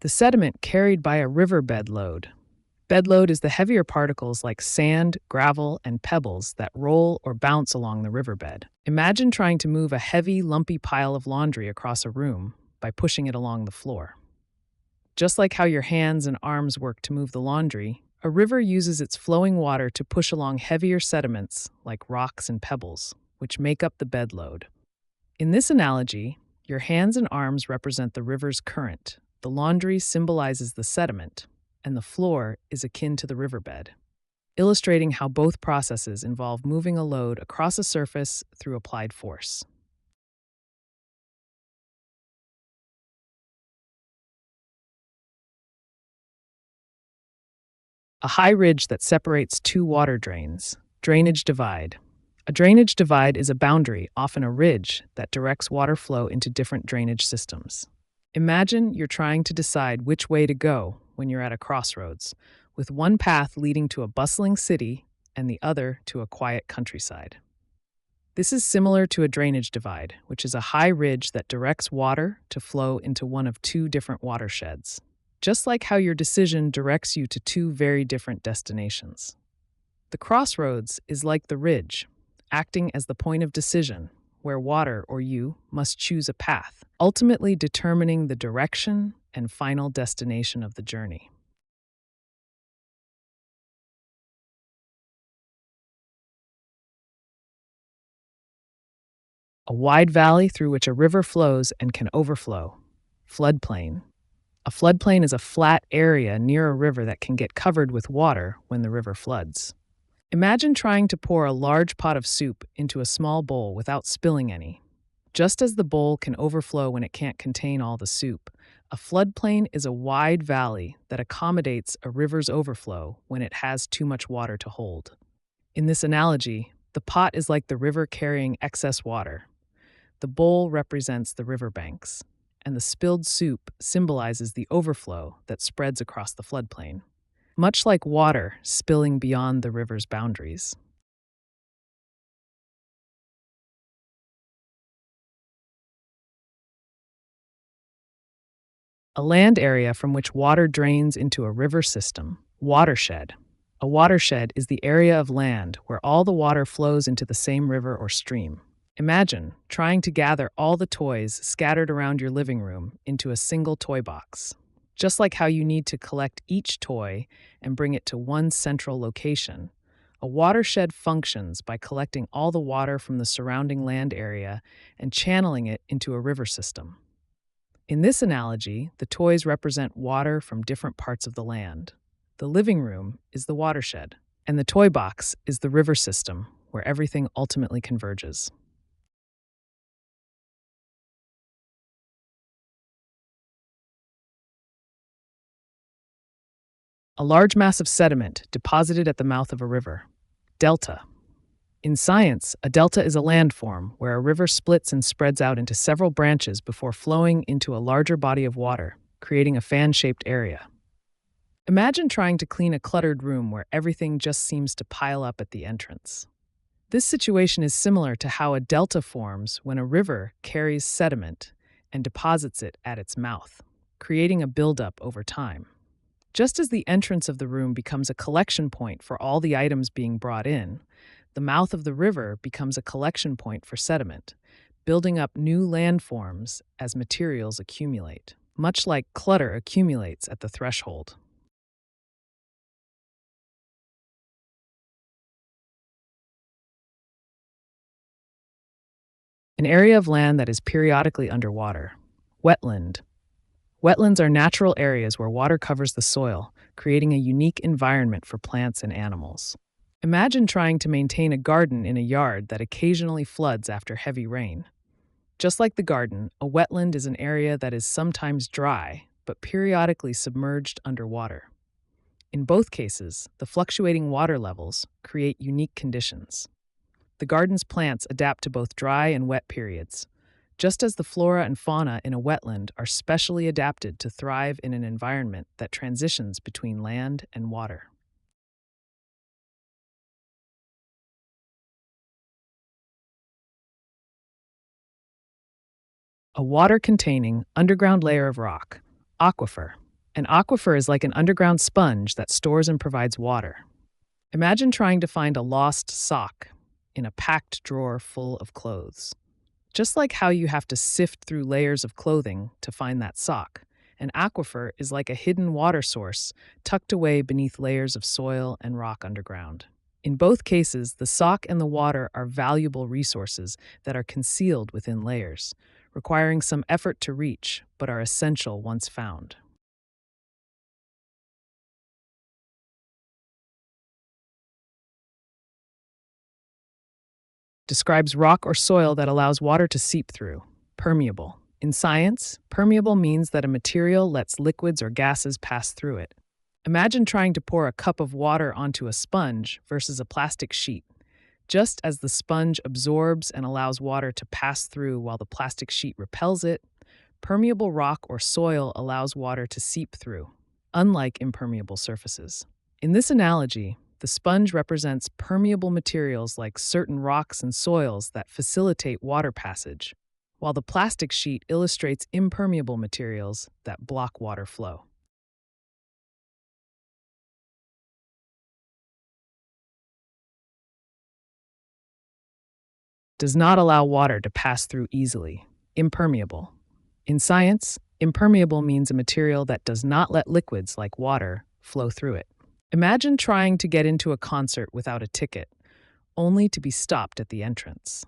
The sediment carried by a riverbed load. Bedload is the heavier particles like sand, gravel, and pebbles that roll or bounce along the riverbed. Imagine trying to move a heavy, lumpy pile of laundry across a room by pushing it along the floor. Just like how your hands and arms work to move the laundry, a river uses its flowing water to push along heavier sediments like rocks and pebbles, which make up the bedload. In this analogy, your hands and arms represent the river's current, the laundry symbolizes the sediment, and the floor is akin to the riverbed, illustrating how both processes involve moving a load across a surface through applied force. A high ridge that separates two water drains. Drainage divide. A drainage divide is a boundary, often a ridge, that directs water flow into different drainage systems. Imagine you're trying to decide which way to go when you're at a crossroads, with one path leading to a bustling city and the other to a quiet countryside. This is similar to a drainage divide, which is a high ridge that directs water to flow into one of two different watersheds, just like how your decision directs you to two very different destinations. The crossroads is like the ridge, acting as the point of decision, where water or you must choose a path, ultimately determining the direction and final destination of the journey. A wide valley through which a river flows and can overflow. Floodplain. A floodplain is a flat area near a river that can get covered with water when the river floods. Imagine trying to pour a large pot of soup into a small bowl without spilling any. Just as the bowl can overflow when it can't contain all the soup, a floodplain is a wide valley that accommodates a river's overflow when it has too much water to hold. In this analogy, the pot is like the river carrying excess water. The bowl represents the riverbanks, and the spilled soup symbolizes the overflow that spreads across the floodplain, much like water spilling beyond the river's boundaries. A land area from which water drains into a river system. Watershed. A watershed is the area of land where all the water flows into the same river or stream. Imagine trying to gather all the toys scattered around your living room into a single toy box. Just like how you need to collect each toy and bring it to one central location, a watershed functions by collecting all the water from the surrounding land area and channeling it into a river system. In this analogy, the toys represent water from different parts of the land. The living room is the watershed, and the toy box is the river system where everything ultimately converges. A large mass of sediment deposited at the mouth of a river. Delta. In science, a delta is a landform where a river splits and spreads out into several branches before flowing into a larger body of water, creating a fan-shaped area. Imagine trying to clean a cluttered room where everything just seems to pile up at the entrance. This situation is similar to how a delta forms when a river carries sediment and deposits it at its mouth, creating a buildup over time. Just as the entrance of the room becomes a collection point for all the items being brought in, the mouth of the river becomes a collection point for sediment, building up new landforms as materials accumulate, much like clutter accumulates at the threshold. An area of land that is periodically underwater. Wetland. Wetlands are natural areas where water covers the soil, creating a unique environment for plants and animals. Imagine trying to maintain a garden in a yard that occasionally floods after heavy rain. Just like the garden, a wetland is an area that is sometimes dry, but periodically submerged underwater. In both cases, the fluctuating water levels create unique conditions. The garden's plants adapt to both dry and wet periods, just as the flora and fauna in a wetland are specially adapted to thrive in an environment that transitions between land and water. A water-containing underground layer of rock. Aquifer. An aquifer is like an underground sponge that stores and provides water. Imagine trying to find a lost sock in a packed drawer full of clothes. Just like how you have to sift through layers of clothing to find that sock, an aquifer is like a hidden water source tucked away beneath layers of soil and rock underground. In both cases, the sock and the water are valuable resources that are concealed within layers, requiring some effort to reach, but are essential once found. Describes rock or soil that allows water to seep through. Permeable. In science, permeable means that a material lets liquids or gases pass through it. Imagine trying to pour a cup of water onto a sponge versus a plastic sheet. Just as the sponge absorbs and allows water to pass through while the plastic sheet repels it, permeable rock or soil allows water to seep through, unlike impermeable surfaces. In this analogy, the sponge represents permeable materials like certain rocks and soils that facilitate water passage, while the plastic sheet illustrates impermeable materials that block water flow. Does not allow water to pass through easily. Impermeable. In science, impermeable means a material that does not let liquids like water flow through it. Imagine trying to get into a concert without a ticket, only to be stopped at the entrance.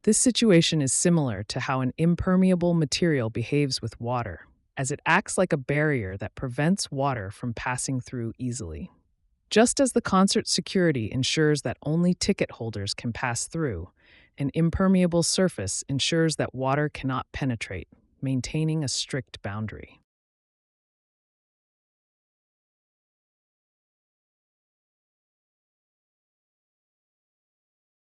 This situation is similar to how an impermeable material behaves with water, as it acts like a barrier that prevents water from passing through easily. Just as the concert security ensures that only ticket holders can pass through, an impermeable surface ensures that water cannot penetrate, maintaining a strict boundary.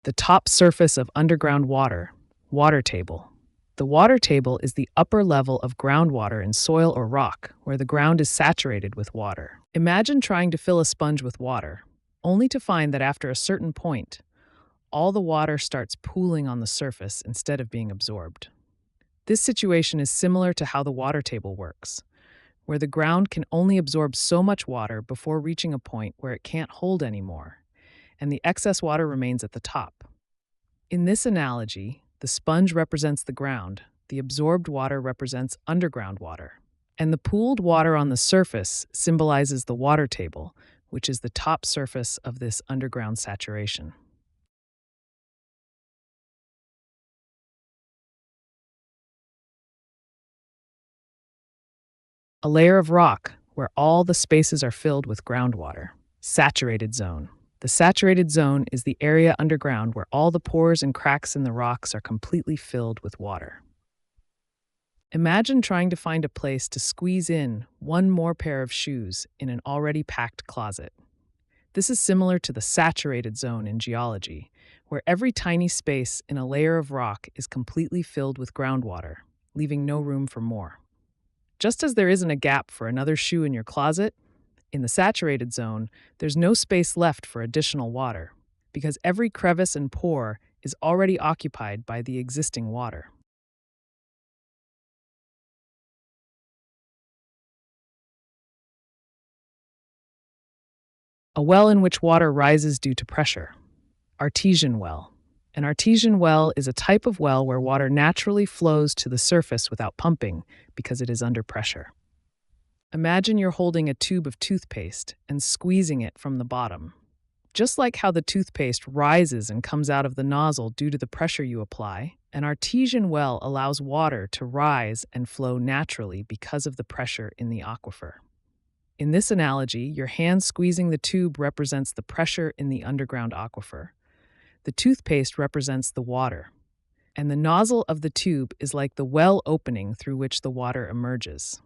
The top surface of underground water, water table. The water table is the upper level of groundwater in soil or rock, where the ground is saturated with water. Imagine trying to fill a sponge with water, only to find that after a certain point, all the water starts pooling on the surface instead of being absorbed. This situation is similar to how the water table works, where the ground can only absorb so much water before reaching a point where it can't hold anymore, and the excess water remains at the top. In this analogy, the sponge represents the ground, the absorbed water represents underground water, and the pooled water on the surface symbolizes the water table, which is the top surface of this underground saturation. A layer of rock where all the spaces are filled with groundwater. Saturated zone. The saturated zone is the area underground where all the pores and cracks in the rocks are completely filled with water. Imagine trying to find a place to squeeze in one more pair of shoes in an already packed closet. This is similar to the saturated zone in geology, where every tiny space in a layer of rock is completely filled with groundwater, leaving no room for more. Just as there isn't a gap for another shoe in your closet, in the saturated zone, there's no space left for additional water, because every crevice and pore is already occupied by the existing water. A well in which water rises due to pressure. Artesian well. An artesian well is a type of well where water naturally flows to the surface without pumping because it is under pressure. Imagine you're holding a tube of toothpaste and squeezing it from the bottom. Just like how the toothpaste rises and comes out of the nozzle due to the pressure you apply, an artesian well allows water to rise and flow naturally because of the pressure in the aquifer. In this analogy, your hand squeezing the tube represents the pressure in the underground aquifer. The toothpaste represents the water, and the nozzle of the tube is like the well opening through which the water emerges.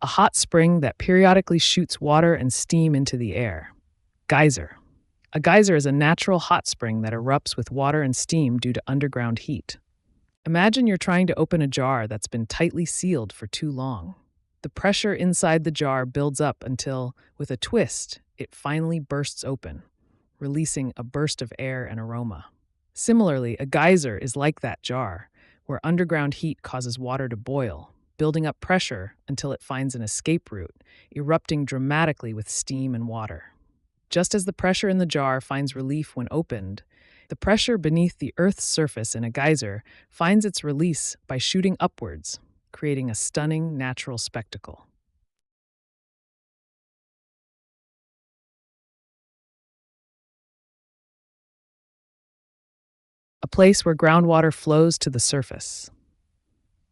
A hot spring that periodically shoots water and steam into the air. Geyser. A geyser is a natural hot spring that erupts with water and steam due to underground heat. Imagine you're trying to open a jar that's been tightly sealed for too long. The pressure inside the jar builds up until, with a twist, it finally bursts open, releasing a burst of air and aroma. Similarly, a geyser is like that jar, where underground heat causes water to boil, building up pressure until it finds an escape route, erupting dramatically with steam and water. Just as the pressure in the jar finds relief when opened, the pressure beneath the Earth's surface in a geyser finds its release by shooting upwards, creating a stunning natural spectacle. A place where groundwater flows to the surface.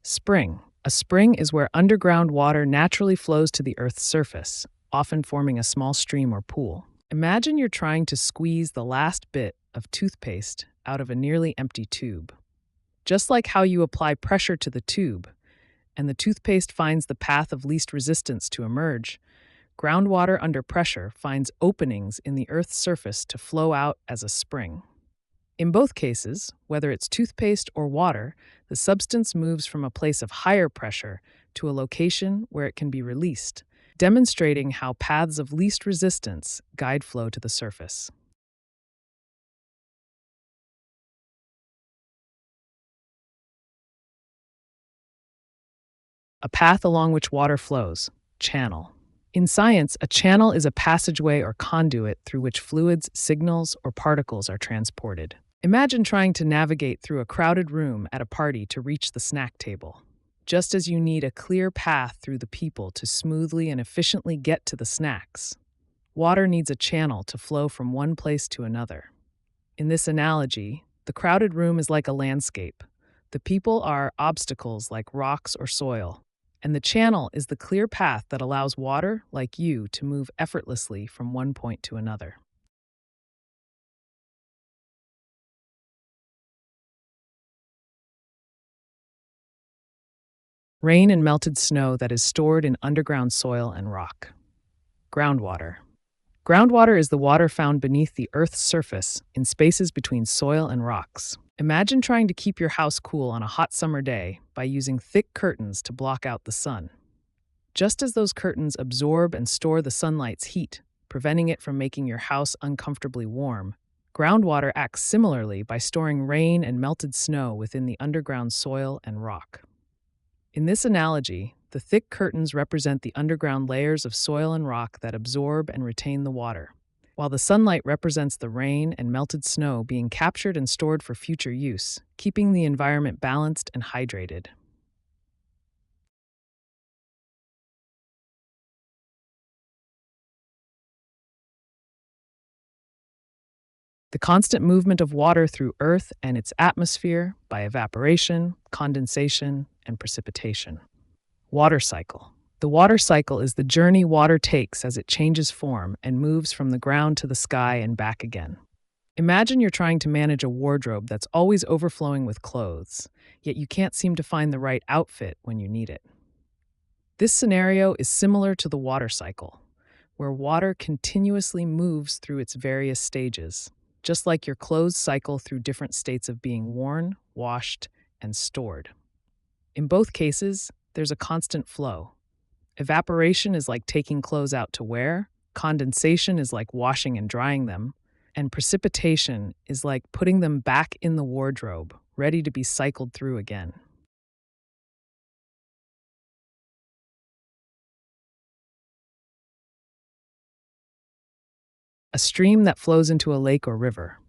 Spring. A spring is where underground water naturally flows to the Earth's surface, often forming a small stream or pool. Imagine you're trying to squeeze the last bit of toothpaste out of a nearly empty tube. Just like how you apply pressure to the tube, and the toothpaste finds the path of least resistance to emerge, groundwater under pressure finds openings in the Earth's surface to flow out as a spring. In both cases, whether it's toothpaste or water, the substance moves from a place of higher pressure to a location where it can be released, demonstrating how paths of least resistance guide flow to the surface. A path along which water flows, channel. In science, a channel is a passageway or conduit through which fluids, signals, or particles are transported. Imagine trying to navigate through a crowded room at a party to reach the snack table. Just as you need a clear path through the people to smoothly and efficiently get to the snacks, water needs a channel to flow from one place to another. In this analogy, the crowded room is like a landscape. The people are obstacles like rocks or soil, and the channel is the clear path that allows water, like you, to move effortlessly from one point to another. Rain and melted snow that is stored in underground soil and rock. Groundwater. Groundwater is the water found beneath the Earth's surface in spaces between soil and rocks. Imagine trying to keep your house cool on a hot summer day by using thick curtains to block out the sun. Just as those curtains absorb and store the sunlight's heat, preventing it from making your house uncomfortably warm, groundwater acts similarly by storing rain and melted snow within the underground soil and rock. In this analogy, the thick curtains represent the underground layers of soil and rock that absorb and retain the water, while the sunlight represents the rain and melted snow being captured and stored for future use, keeping the environment balanced and hydrated. The constant movement of water through Earth and its atmosphere by evaporation, condensation, and precipitation. Water cycle. The water cycle is the journey water takes as it changes form and moves from the ground to the sky and back again. Imagine you're trying to manage a wardrobe that's always overflowing with clothes, yet you can't seem to find the right outfit when you need it. This scenario is similar to the water cycle, where water continuously moves through its various stages, just like your clothes cycle through different states of being worn, washed, and stored. In both cases, there's a constant flow. Evaporation is like taking clothes out to wear, condensation is like washing and drying them, and precipitation is like putting them back in the wardrobe, ready to be cycled through again. A stream that flows into a lake or river.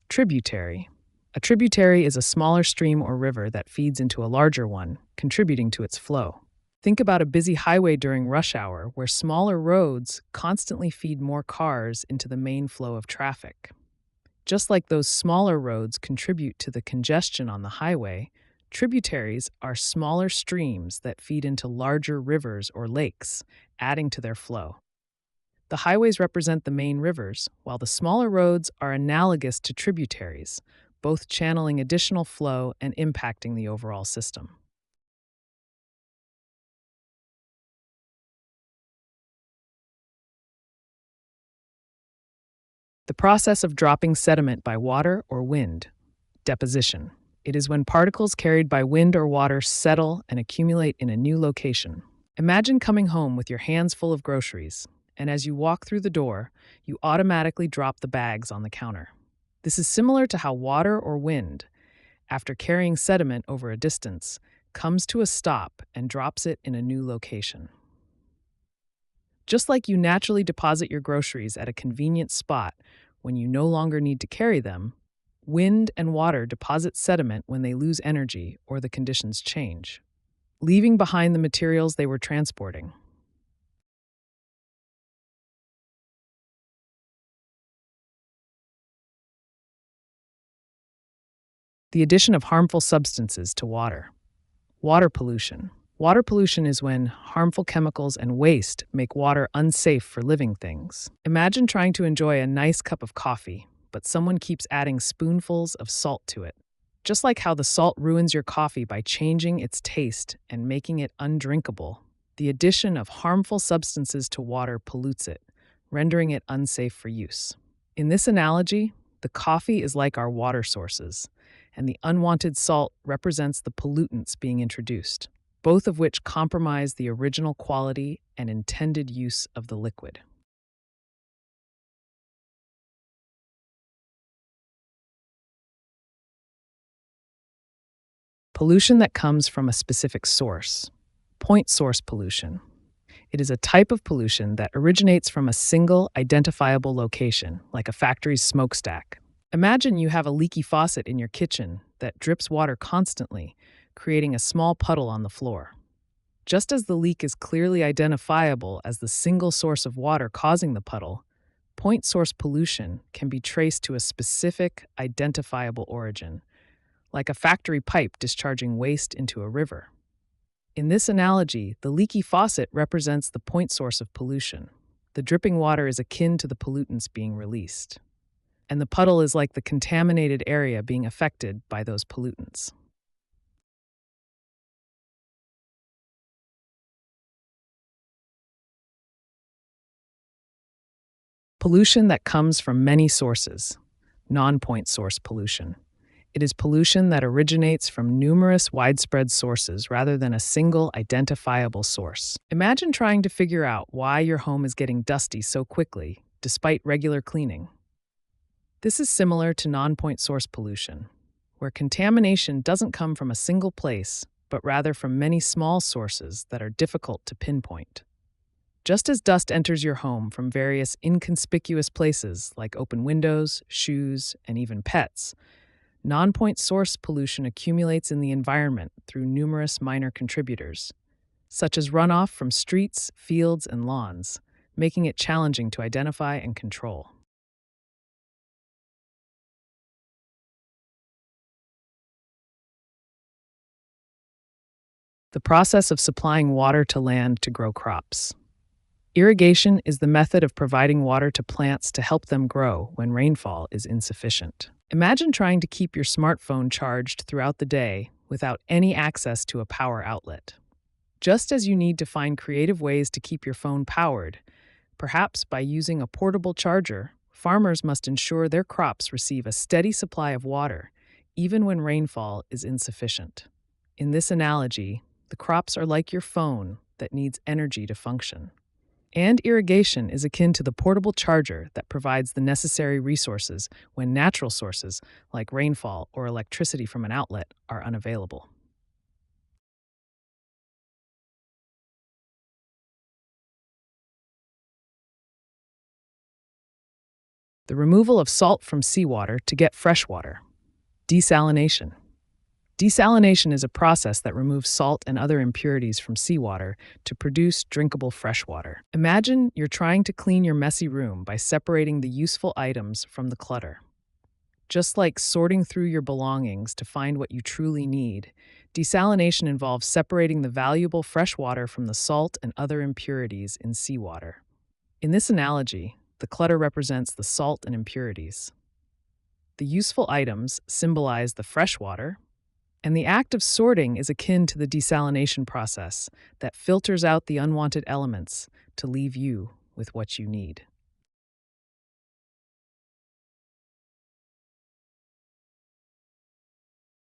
Tributary. A tributary is a smaller stream or river that feeds into a larger one, contributing to its flow. Think about a busy highway during rush hour where smaller roads constantly feed more cars into the main flow of traffic. Just like those smaller roads contribute to the congestion on the highway, tributaries are smaller streams that feed into larger rivers or lakes, adding to their flow. The highways represent the main rivers, while the smaller roads are analogous to tributaries, both channeling additional flow and impacting the overall system. The process of dropping sediment by water or wind. Deposition. It is when particles carried by wind or water settle and accumulate in a new location. Imagine coming home with your hands full of groceries, and as you walk through the door, you automatically drop the bags on the counter. This is similar to how water or wind, after carrying sediment over a distance, comes to a stop and drops it in a new location. Just like you naturally deposit your groceries at a convenient spot when you no longer need to carry them, wind and water deposit sediment when they lose energy or the conditions change, leaving behind the materials they were transporting. The addition of harmful substances to water. Water pollution. Water pollution is when harmful chemicals and waste make water unsafe for living things. Imagine trying to enjoy a nice cup of coffee, but someone keeps adding spoonfuls of salt to it. Just like how the salt ruins your coffee by changing its taste and making it undrinkable, the addition of harmful substances to water pollutes it, rendering it unsafe for use. In this analogy, the coffee is like our water sources, and the unwanted salt represents the pollutants being introduced, both of which compromise the original quality and intended use of the liquid. Pollution that comes from a specific source. Point source pollution. It is a type of pollution that originates from a single identifiable location, like a factory's smokestack. Imagine you have a leaky faucet in your kitchen that drips water constantly, creating a small puddle on the floor. Just as the leak is clearly identifiable as the single source of water causing the puddle, point source pollution can be traced to a specific, identifiable origin, like a factory pipe discharging waste into a river. In this analogy, the leaky faucet represents the point source of pollution. The dripping water is akin to the pollutants being released, and the puddle is like the contaminated area being affected by those pollutants. Pollution that comes from many sources. Non-point source pollution. It is pollution that originates from numerous widespread sources rather than a single identifiable source. Imagine trying to figure out why your home is getting dusty so quickly, despite regular cleaning. This is similar to non-point source pollution, where contamination doesn't come from a single place, but rather from many small sources that are difficult to pinpoint. Just as dust enters your home from various inconspicuous places like open windows, shoes, and even pets, non-point source pollution accumulates in the environment through numerous minor contributors, such as runoff from streets, fields, and lawns, making it challenging to identify and control. The process of supplying water to land to grow crops. Irrigation is the method of providing water to plants to help them grow when rainfall is insufficient. Imagine trying to keep your smartphone charged throughout the day without any access to a power outlet. Just as you need to find creative ways to keep your phone powered, perhaps by using a portable charger, farmers must ensure their crops receive a steady supply of water, even when rainfall is insufficient. In this analogy, the crops are like your phone that needs energy to function. And irrigation is akin to the portable charger that provides the necessary resources when natural sources, like rainfall or electricity from an outlet, are unavailable. The removal of salt from seawater to get fresh water. Desalination. Desalination is a process that removes salt and other impurities from seawater to produce drinkable fresh water. Imagine you're trying to clean your messy room by separating the useful items from the clutter. Just like sorting through your belongings to find what you truly need, desalination involves separating the valuable fresh water from the salt and other impurities in seawater. In this analogy, the clutter represents the salt and impurities. The useful items symbolize the fresh water, and the act of sorting is akin to the desalination process that filters out the unwanted elements to leave you with what you need.